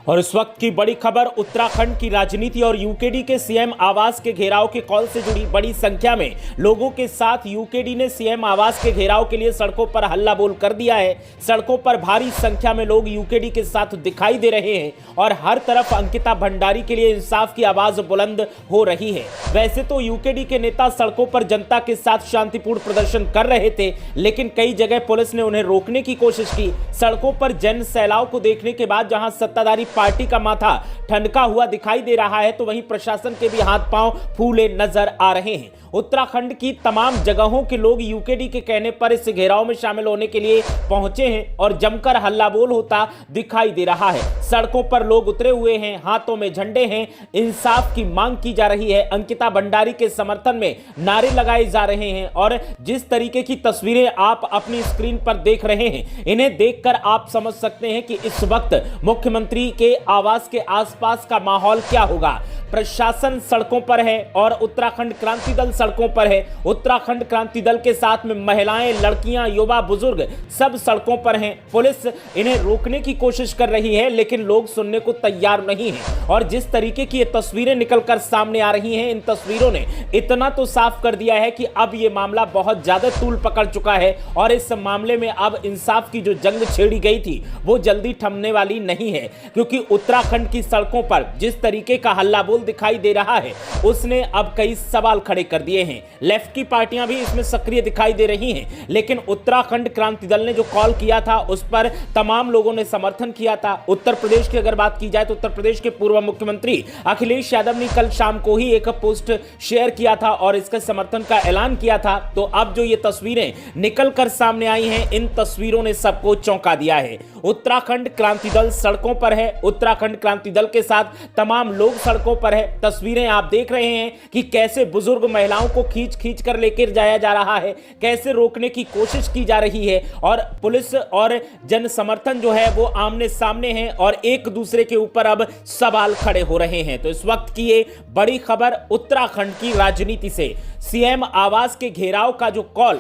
और इस वक्त की बड़ी खबर उत्तराखंड की राजनीति और यूकेडी के सीएम आवास के घेराव के कॉल से जुड़ी। बड़ी संख्या में लोगों के साथ यूकेडी ने सीएम आवास के घेराव के लिए सड़कों पर हल्ला बोल कर दिया है। सड़कों पर भारी संख्या में लोग यूकेडी के साथ दिखाई दे रहे हैं और हर तरफ अंकिता भंडारी के लिए इंसाफ की आवाज बुलंद हो रही है। वैसे तो यूकेडी के नेता सड़कों पर जनता के साथ शांतिपूर्ण प्रदर्शन कर रहे थे, लेकिन कई जगह पुलिस ने उन्हें रोकने की कोशिश की। सड़कों पर जन सैलाव को देखने के बाद जहां सत्ताधारी पार्टी का माथा ठनका हुआ दिखाई दे रहा है, तो वहीं प्रशासन के भी हाथ पांव फूले नजर आ रहे हैं। उत्तराखंड की तमाम जगहों के लोग यूकेडी के कहने पर इस घेराव में शामिल होने के लिए पहुंचे हैं और जमकर हल्ला बोल होता दिखाई दे रहा है। सड़कों पर लोग उतरे हुए हैं, हाथों में झंडे हैं, इंसाफ की मांग की जा रही है। अंकिता भंडारी के समर्थन में नारे लगाए जा रहे हैं और जिस तरीके की तस्वीरें आप अपनी स्क्रीन पर देख रहे हैं, इन्हें देखकर आप समझ सकते हैं कि इस वक्त मुख्यमंत्री के आवास के आसपास का माहौल क्या होगा। प्रशासन सड़कों पर है और उत्तराखंड क्रांति दल सड़कों पर है। उत्तराखंड क्रांति दल के साथ में महिलाएं, लड़कियां, युवा, बुजुर्ग सब सड़कों पर हैं। पुलिस इन्हें रोकने की कोशिश कर रही है, लेकिन लोग सुनने को तैयार नहीं हैं। और जिस तरीके की ये तस्वीरें निकलकर सामने आ रही हैं, इन तस्वीरों ने इतना तो साफ कर दिया है कि अब ये मामला बहुत ज्यादा तूल पकड़ चुका है और इस मामले में अब इंसाफ की जो जंग छेड़ी गई थी वो जल्दी थमने वाली नहीं है, क्योंकि उत्तराखंड की सड़कों पर जिस तरीके का हल्ला बोल दिखाई दे रहा है, उसने अब कई सवाल खड़े कर दिए हैं। लेफ्ट की पार्टियां भी इसमें सक्रिय दिखाई दे रही हैं, लेकिन उत्तराखंड क्रांति दल ने जो कॉल किया था उस पर तमाम लोगों ने समर्थन किया था। उत्तर प्रदेश की अगर बात की जाए तो उत्तर प्रदेश के पूर्व मुख्यमंत्री अखिलेश यादव ने कल शाम को ही एक पोस्ट शेयर किया था और इसके समर्थन का ऐलान किया था। तो अब जो ये तस्वीरें निकल कर सामने आई हैं, इन तस्वीरों ने सबको चौंका दिया है। उत्तराखंड क्रांति दल सड़कों पर है, उत्तराखंड क्रांति दल के साथ तमाम लोग सड़कों पर है। तस्वीरें आप देख रहे हैं कि कैसे बुजुर्ग महिलाओं को खींच कर लेकर जाया जा रहा है, कैसे रोकने की कोशिश की जा रही है और पुलिस और जन समर्थन जो है वो आमने सामने है और एक दूसरे के ऊपर अब सवाल खड़े हो रहे हैं। तो इस वक्त की ये बड़ी खबर उत्तराखंड की राजनीति से। सीएम आवास के घेराव का जो कॉल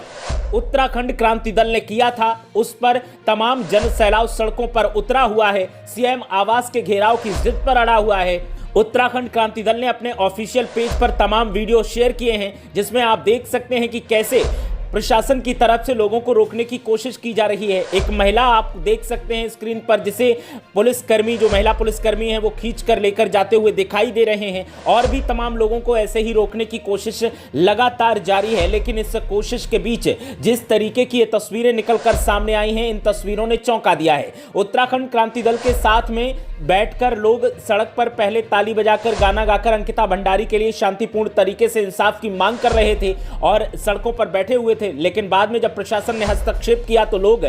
उत्तराखंड क्रांति दल ने किया था, उस पर तमाम जन सैलाव सड़कों पर उतरा हुआ है। सीएम आवास के घेराव की जिद पर अड़ा हुआ है। उत्तराखंड क्रांति दल ने अपने ऑफिशियल पेज पर तमाम वीडियो शेयर किए हैं, जिसमें आप देख सकते हैं कि कैसे प्रशासन की तरफ से लोगों को रोकने की कोशिश की जा रही है। एक महिला आप देख सकते हैं स्क्रीन पर, जिसे पुलिसकर्मी, जो महिला पुलिसकर्मी है, वो खींच कर लेकर जाते हुए दिखाई दे रहे हैं और भी तमाम लोगों को ऐसे ही रोकने की कोशिश लगातार जारी है। लेकिन इस कोशिश के बीच जिस तरीके की ये तस्वीरें निकलकर सामने आई हैं, इन तस्वीरों ने चौंका दिया है। उत्तराखंड क्रांति दल के साथ में बैठकर लोग सड़क पर पहले ताली बजाकर, गाना गाकर अंकिता भंडारी के लिए शांतिपूर्ण तरीके से इंसाफ की मांग कर रहे थे और सड़कों पर बैठे हुए थे। लेकिन बाद में जब प्रशासन ने हस्तक्षेप किया तो लोग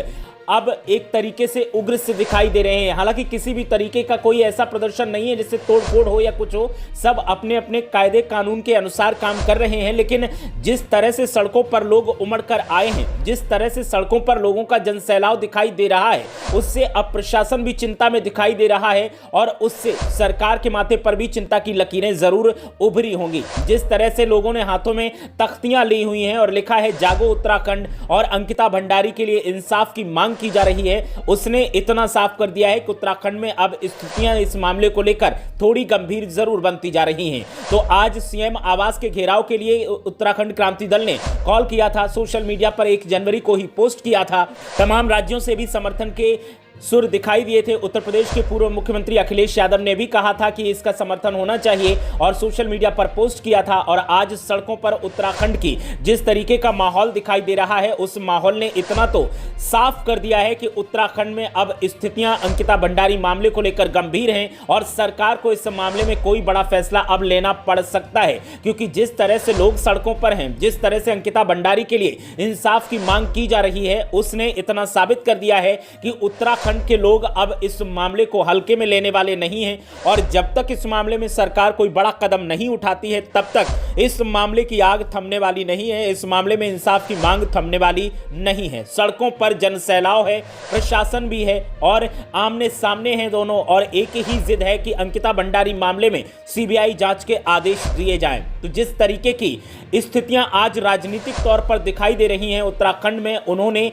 अब एक तरीके से उग्र से दिखाई दे रहे हैं। हालांकि किसी भी तरीके का कोई ऐसा प्रदर्शन नहीं है जिससे तोड़फोड़ हो या कुछ हो, सब अपने अपने कायदे कानून के अनुसार काम कर रहे हैं। लेकिन जिस तरह से सड़कों पर लोग उमड़ कर आए हैं, जिस तरह से सड़कों पर लोगों का जनसैलाव दिखाई दे रहा है, उससे अब प्रशासन भी चिंता में दिखाई दे रहा है और उससे सरकार के माथे पर भी चिंता की लकीरें जरूर उभरी होंगी। जिस तरह से लोगों ने हाथों में तख्तियां ली हुई हैं और लिखा है जागो उत्तराखंड और अंकिता भंडारी के लिए इंसाफ की मांग की जा रही है, उसने इतना साफ कर दिया है कि उत्तराखंड में अब स्थितियां इस मामले को लेकर थोड़ी गंभीर जरूर बनती जा रही हैं। तो आज सीएम आवास के घेराव के लिए उत्तराखंड क्रांति दल ने कॉल किया था, सोशल मीडिया पर 1 जनवरी को ही पोस्ट किया था। तमाम राज्यों से भी समर्थन के सुर दिखाई दिए थे। उत्तर प्रदेश के पूर्व मुख्यमंत्री अखिलेश यादव ने भी कहा था कि इसका समर्थन होना चाहिए और सोशल मीडिया पर पोस्ट किया था। और आज सड़कों पर उत्तराखंड की जिस तरीके का माहौल दिखाई दे रहा है, उस माहौल ने इतना तो साफ कर दिया है कि उत्तराखंड में अब स्थितियां अंकिता भंडारी मामले को लेकर गंभीर हैं और सरकार को इस मामले में कोई बड़ा फैसला अब लेना पड़ सकता है, क्योंकि जिस तरह से लोग सड़कों पर हैं, जिस तरह से अंकिता भंडारी के लिए इंसाफ की मांग की जा रही है, उसने इतना साबित कर दिया है कि उत्तराखंड के लोग अब इस मामले को हल्के में लेने वाले नहीं हैं। और जब तक इस मामले में सरकार कोई बड़ा कदम नहीं उठाती है, तब तक इस मामले की आग थमने वाली नहीं है, इस मामले में इंसाफ की मांग थमने वाली नहीं है। सड़कों पर जनसैलाव है, प्रशासन भी है और आमने सामने हैं दोनों, और एक ही जिद है कि अंकिता भंडारी मामले में सीबीआई जांच के आदेश दिए जाएं। तो जिस तरीके की स्थितियां आज राजनीतिक तौर पर दिखाई दे रही हैं उत्तराखंड में, उन्होंने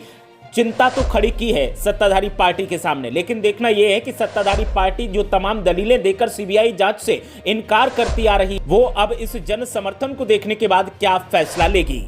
चिंता तो खड़ी की है सत्ताधारी पार्टी के सामने, लेकिन देखना यह है कि सत्ताधारी पार्टी जो तमाम दलीलें देकर सीबीआई जांच से इनकार करती आ रही, वो अब इस जन समर्थन को देखने के बाद क्या फैसला लेगी।